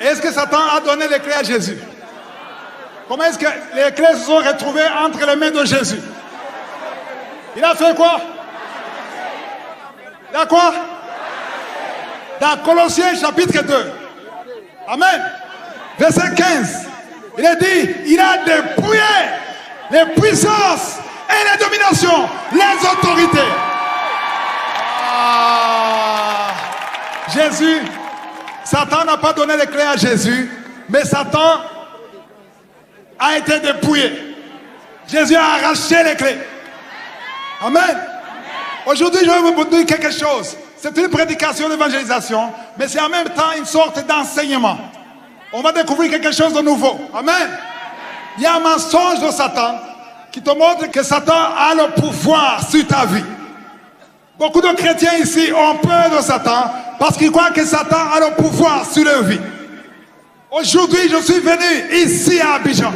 Est-ce que Satan a donné les clés à Jésus? Comment est-ce que les clés se sont retrouvées entre les mains de Jésus? Il a fait quoi? Il a quoi? Dans Colossiens chapitre 2. Amen. Verset 15. Il est dit, il a dépouillé les puissances et les dominations, les autorités. Jésus, Satan n'a pas donné les clés à Jésus, mais Satan a été dépouillé. Jésus a arraché les clés. Amen. Aujourd'hui, je vais vous dire quelque chose. C'est une prédication d'évangélisation, mais c'est en même temps une sorte d'enseignement. On va découvrir quelque chose de nouveau. Amen. Il y a un mensonge de Satan qui te montre que Satan a le pouvoir sur ta vie. Beaucoup de chrétiens ici ont peur de Satan parce qu'ils croient que Satan a le pouvoir sur leur vie. Aujourd'hui, je suis venu ici à Abidjan,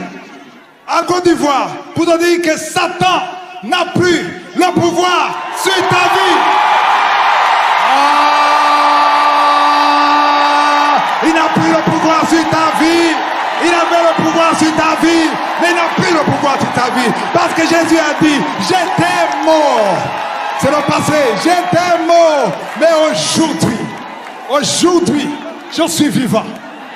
en Côte d'Ivoire, pour te dire que Satan n'a plus le pouvoir sur ta vie. Il n'a plus le pouvoir sur ta vie. Il avait le pouvoir sur ta vie, mais il n'a plus le pouvoir sur ta vie. Parce que Jésus a dit, j'étais mort. C'est le passé, j'étais mort. Mais aujourd'hui, je suis vivant.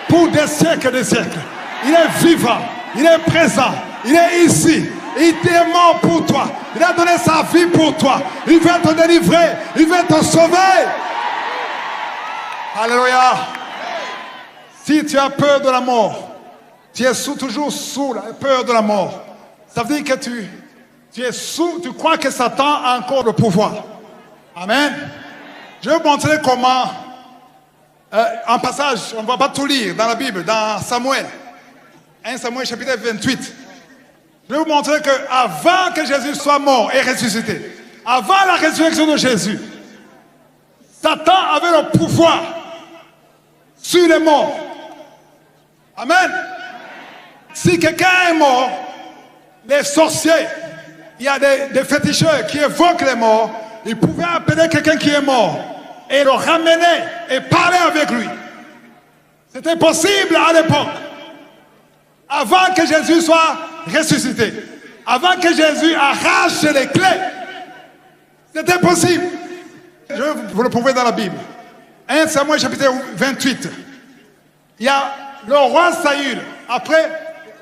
Pour des siècles et des siècles. Il est vivant, il est présent, il est ici. Il est mort pour toi. Il a donné sa vie pour toi. Il veut te délivrer, il veut te sauver. Alléluia. Si tu as peur de la mort, tu es toujours sous la peur de la mort. Ça veut dire que tu es sous, tu crois que Satan a encore le pouvoir. Amen. Je vais vous montrer comment, en passage, on ne va pas tout lire dans la Bible, dans Samuel. 1 Samuel chapitre 28. Je vais vous montrer qu'avant que Jésus soit mort et ressuscité, avant la résurrection de Jésus, Satan avait le pouvoir sur les morts. Amen. Si quelqu'un est mort, les sorciers, il y a des féticheurs qui évoquent les morts, ils pouvaient appeler quelqu'un qui est mort et le ramener et parler avec lui. C'était possible à l'époque. Avant que Jésus soit ressuscité, avant que Jésus arrache les clés, c'était possible. Je vais vous le prouver dans la Bible. 1 Samuel chapitre 28. Il y a le roi Saül. Après,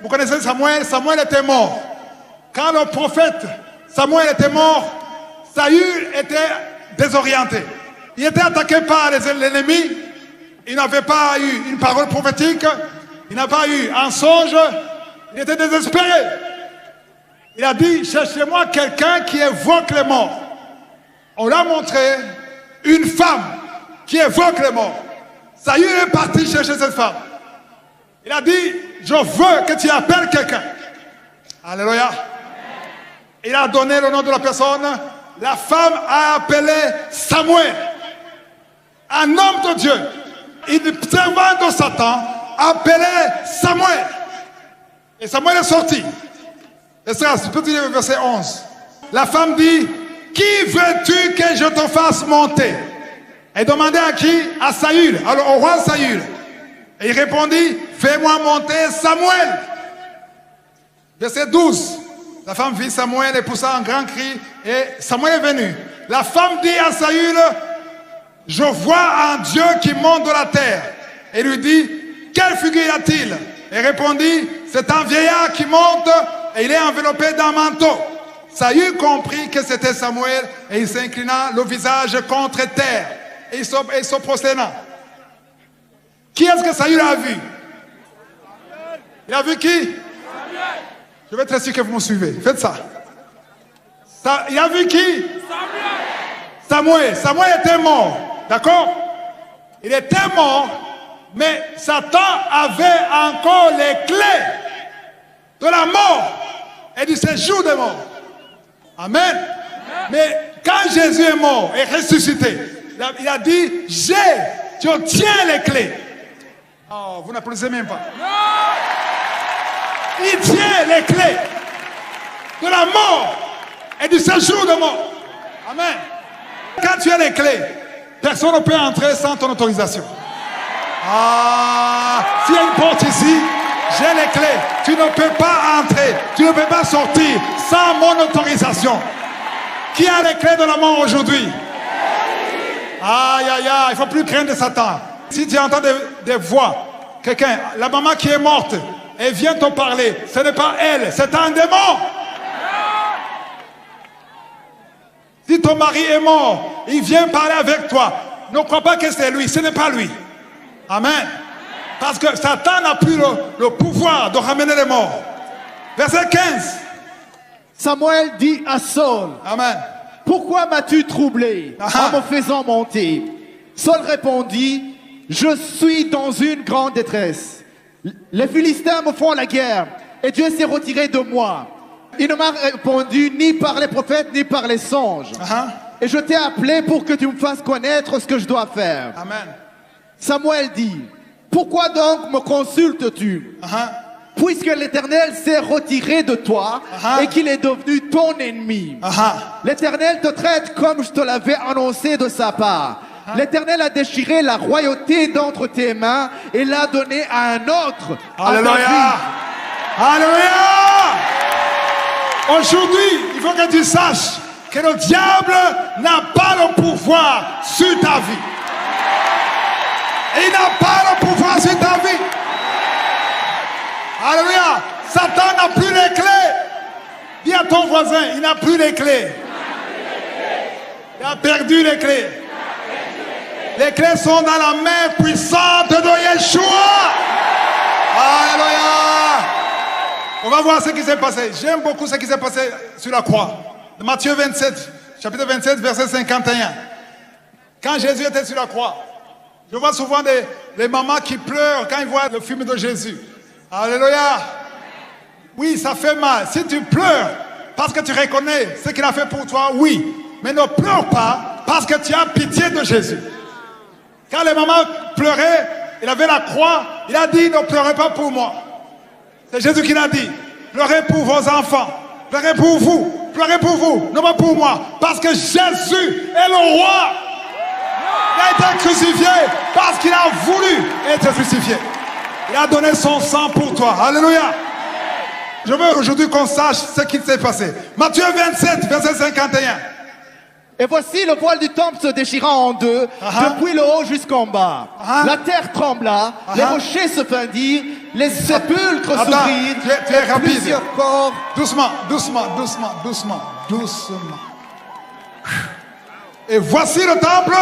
vous connaissez Samuel, Samuel était mort. Quand le prophète Samuel était mort, Saül était désorienté. Il était attaqué par l'ennemi. Il n'avait pas eu une parole prophétique. Il n'a pas eu un songe. Il était désespéré. Il a dit, cherchez-moi quelqu'un qui évoque les morts. On l'a montré une femme qui évoque les morts. Saül est parti chercher cette femme. Il a dit, je veux que tu appelles quelqu'un. Alléluia. Il a donné le nom de la personne. La femme a appelé Samuel. Un homme de Dieu. Une servante de Satan appelé Samuel. Et Samuel est sorti. Et ça, je peux te dire le verset 11. La femme dit, qui veux-tu que je te fasse monter? Elle demandait à qui? À Saül, alors au roi Saül. Et il répondit, fais-moi monter Samuel. Verset 12. La femme vit Samuel et poussa un grand cri et Samuel est venu. La femme dit à Saül, je vois un Dieu qui monte de la terre. Et lui dit, quelle figure a-t-il? Et répondit, c'est un vieillard qui monte et il est enveloppé d'un manteau. Saül comprit que c'était Samuel et il s'inclina le visage contre terre et il se prosterna. Qui est-ce que Saül a vu? Il a vu qui? Je vais être sûr que vous me suivez. Faites ça. Il a vu qui? Samuel. Samuel était mort. D'accord? Il était mort, mais Satan avait encore les clés de la mort et du séjour des morts. Amen. Mais quand Jésus est mort et ressuscité, il a dit, je tiens les clés. Oh, vous n'applaudissez même pas. Il tient les clés de la mort et du séjour de mort. Amen. Quand tu as les clés, personne ne peut entrer sans ton autorisation. porte ici, j'ai les clés. Tu ne peux pas entrer, tu ne peux pas sortir sans mon autorisation. Qui a les clés de la mort aujourd'hui? Aïe, aïe, aïe, il ne faut plus craindre Satan. Si tu entends des voix, quelqu'un, la maman qui est morte, elle vient te parler, ce n'est pas elle, c'est un démon. Si ton mari est mort, il vient parler avec toi. Ne crois pas que c'est lui, ce n'est pas lui. Amen. Parce que Satan n'a plus le pouvoir de ramener les morts. Verset 15. Samuel dit à Saul, Amen. pourquoi m'as-tu troublé en me faisant monter? Saul répondit, je suis dans une grande détresse. Les Philistins me font la guerre et Dieu s'est retiré de moi. Il ne m'a répondu ni par les prophètes ni par les songes. Et je t'ai appelé pour que tu me fasses connaître ce que je dois faire. Amen. Samuel dit, pourquoi donc me consultes-tu? Puisque l'Éternel s'est retiré de toi et qu'il est devenu ton ennemi. L'Éternel te traite comme je te l'avais annoncé de sa part. L'Éternel a déchiré la royauté d'entre tes mains et l'a donnée à un autre. Alléluia. Alléluia. Aujourd'hui, il faut que tu saches que le diable n'a pas le pouvoir sur ta vie. Il n'a pas le pouvoir sur ta vie. Alléluia. Satan n'a plus les clés. Dis à ton voisin, il n'a plus les clés. Il a perdu les clés. Les clés sont dans la main puissante de Yeshua. Alléluia. On va voir ce qui s'est passé. J'aime beaucoup ce qui s'est passé sur la croix. Matthieu 27, chapitre 27, verset 51. Quand Jésus était sur la croix, je vois souvent les mamans qui pleurent quand ils voient le film de Jésus. Alléluia. Oui, ça fait mal. Si tu pleures parce que tu reconnais ce qu'il a fait pour toi, oui. Mais ne pleure pas parce que tu as pitié de Jésus. Quand les mamans pleuraient, il avait la croix, il a dit, ne pleurez pas pour moi. C'est Jésus qui l'a dit. Pleurez pour vos enfants. Pleurez pour vous. Pleurez pour vous, non pas pour moi. Parce que Jésus est le roi. Il a été crucifié parce qu'il a voulu être crucifié. Il a donné son sang pour toi. Alléluia. Je veux aujourd'hui qu'on sache ce qui s'est passé. Matthieu 27, verset 51. Et voici le voile du temple se déchira en deux, depuis le haut jusqu'en bas. La terre trembla, les rochers se fendirent, les sépulcres s'ouvrirent, tu es rapide. Plusieurs corps. Doucement, doucement, doucement, doucement, doucement. Et voici le temple,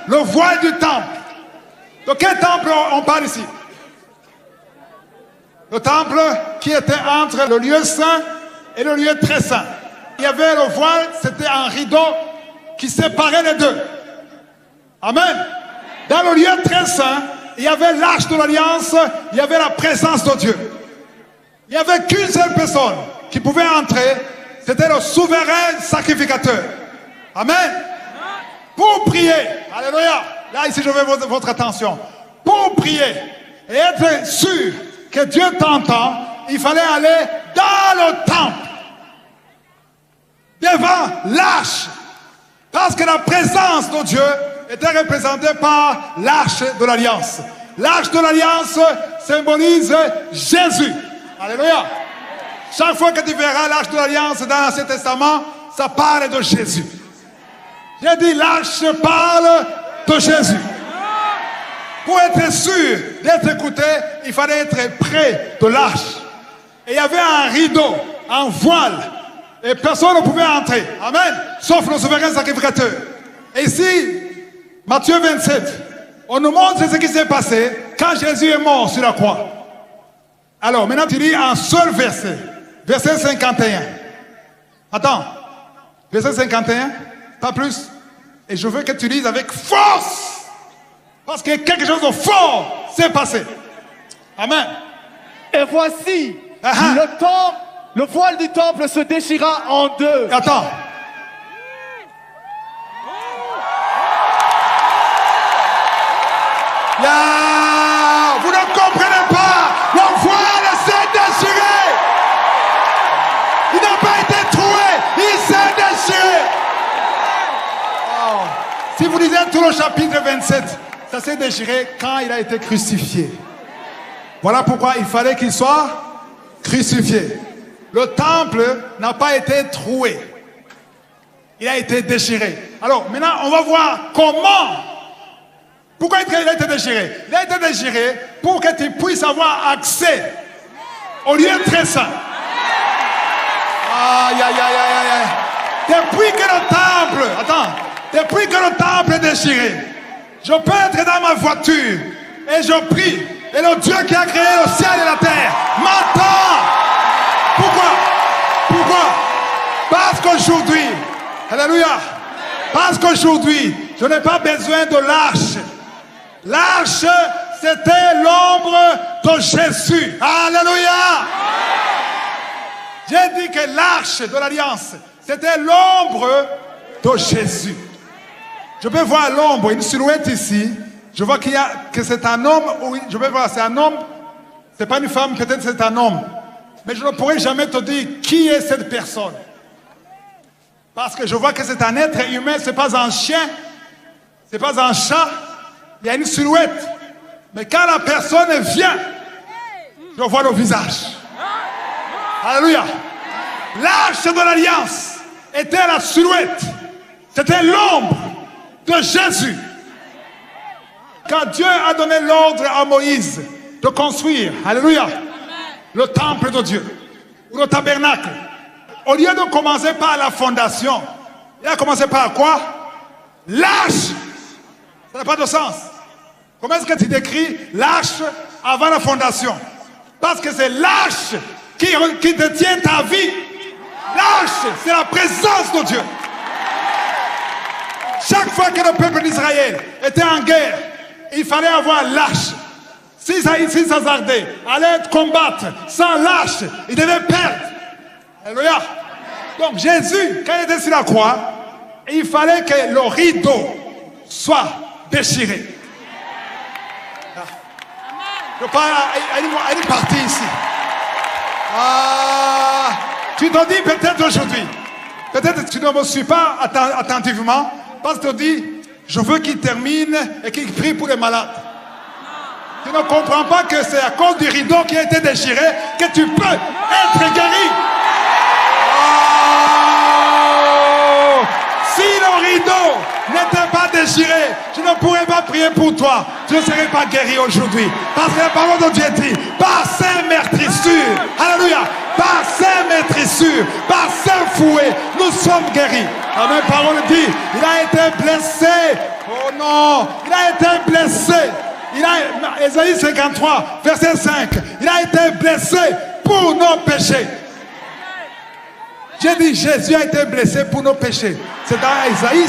le voile du temple. De quel temple on parle ici? Le temple qui était entre le lieu saint et le lieu très saint. Il y avait le voile, c'était un rideau qui séparait les deux. Amen. Dans le lieu très saint, il y avait l'arche de l'alliance, il y avait la présence de Dieu. Il n'y avait qu'une seule personne qui pouvait entrer, c'était le souverain sacrificateur. Amen. Pour prier, alléluia. Là, ici, je veux votre attention. Pour prier et être sûr que Dieu t'entend, il fallait aller dans le temple. Devant l'arche. Parce que la présence de Dieu était représentée par l'arche de l'alliance. L'arche de l'alliance symbolise Jésus. Alléluia. Chaque fois que tu verras l'arche de l'alliance dans l'Ancien Testament, ça parle de Jésus. J'ai dit l'arche parle de Jésus. Pour être sûr d'être écouté, il fallait être près de l'arche. Et il y avait un rideau, un voile. Et personne ne pouvait entrer. Amen. Sauf le souverain sacrificateur. Et ici, Matthieu 27, on nous montre ce qui s'est passé quand Jésus est mort sur la croix. Alors, maintenant tu lis un seul verset. Verset 51. Attends. Verset 51, pas plus. Et je veux que tu lises avec force. Parce que quelque chose de fort s'est passé. Amen. Et voici, le voile du temple se déchira en deux. Attends. Vous ne comprenez pas. Le voile s'est déchiré. Il n'a pas été troué. Il s'est déchiré. Oh. Si vous lisez tout le chapitre 27, ça s'est déchiré quand il a été crucifié. Voilà pourquoi il fallait qu'il soit crucifié. Le temple n'a pas été troué. Il a été déchiré. Alors maintenant, on va voir comment. Pourquoi il a été déchiré? Il a été déchiré pour que tu puisses avoir accès au lieu très saint. Aïe, aïe, aïe, aïe, aïe. Depuis que le temple est déchiré, je peux être dans ma voiture et je prie. Et le Dieu qui a créé le ciel et la terre m'entend. Pourquoi? Parce qu'aujourd'hui, alléluia, parce qu'aujourd'hui, je n'ai pas besoin de l'arche. L'arche, c'était l'ombre de Jésus. Alléluia. J'ai dit que l'arche de l'alliance, c'était l'ombre de Jésus. Je peux voir l'ombre, une silhouette ici. Je vois que c'est un homme. Oui, je peux voir, c'est un homme. C'est pas une femme, peut-être c'est un homme. Mais je ne pourrai jamais te dire qui est cette personne. Parce que je vois que c'est un être humain, c'est pas un chien, c'est pas un chat. Il y a une silhouette. Mais quand la personne vient, je vois le visage. Alléluia. L'arche de l'alliance était la silhouette. C'était l'ombre de Jésus. Quand Dieu a donné l'ordre à Moïse de construire, alléluia, le temple de Dieu, ou le tabernacle, au lieu de commencer par la fondation, il a commencé par quoi? L'arche. Ça n'a pas de sens. Comment est-ce que tu décris l'arche avant la fondation? Parce que c'est l'arche qui détient ta vie. L'arche, c'est la présence de Dieu. Chaque fois que le peuple d'Israël était en guerre, il fallait avoir l'arche. S'ils s'hasardaient, allaient combattre sans l'arche, ils devaient perdre. Alléluia. Donc Jésus, quand il était sur la croix, il fallait que le rideau soit déchiré. Je parle à une partie ici. Tu te dis peut-être aujourd'hui, peut-être tu ne me suis pas attentivement, parce que tu te dis, je veux qu'il termine et qu'il prie pour les malades. Tu ne comprends pas que c'est à cause du rideau qui a été déchiré que tu peux être guéri. Oh! Si le rideau n'était pas déchiré, je ne pourrais pas prier pour toi. Tu ne serais pas guéri aujourd'hui. Parce que la parole de Dieu dit, par ses meurtrissures, alléluia, par ses meurtrissures, par ses fouets, nous sommes guéris. La même parole dit, il a été blessé. Oh non, il a été blessé. Ésaïe 53, verset 5, il a été blessé pour nos péchés. J'ai dit, Jésus a été blessé pour nos péchés. C'est dans Ésaïe,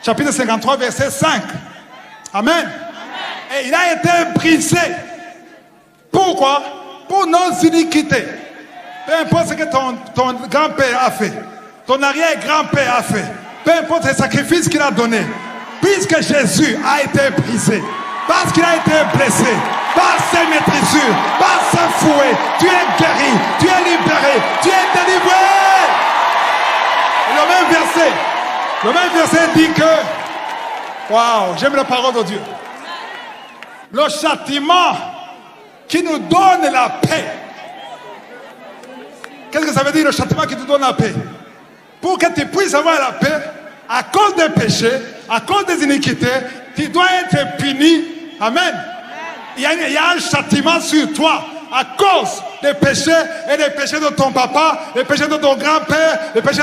chapitre 53, verset 5. Amen. Et il a été brisé. Pourquoi? Pour nos iniquités. Peu importe ce que ton grand-père a fait, ton arrière-grand-père a fait, peu importe les sacrifices qu'il a donnés, puisque Jésus a été brisé, parce qu'il a été blessé, par ses maîtrissures, par ses fouets, tu es guéri, tu es libéré, tu es délivré. Et le même verset dit que, waouh, j'aime la parole de Dieu. Le châtiment qui nous donne la paix. Qu'est-ce que ça veut dire le châtiment qui te donne la paix? Pour que tu puisses avoir la paix, à cause des péchés, à cause des iniquités, tu dois être puni. Amen. Il y a un châtiment sur toi à cause des péchés et des péchés de ton papa, des péchés de ton grand-père, des péchés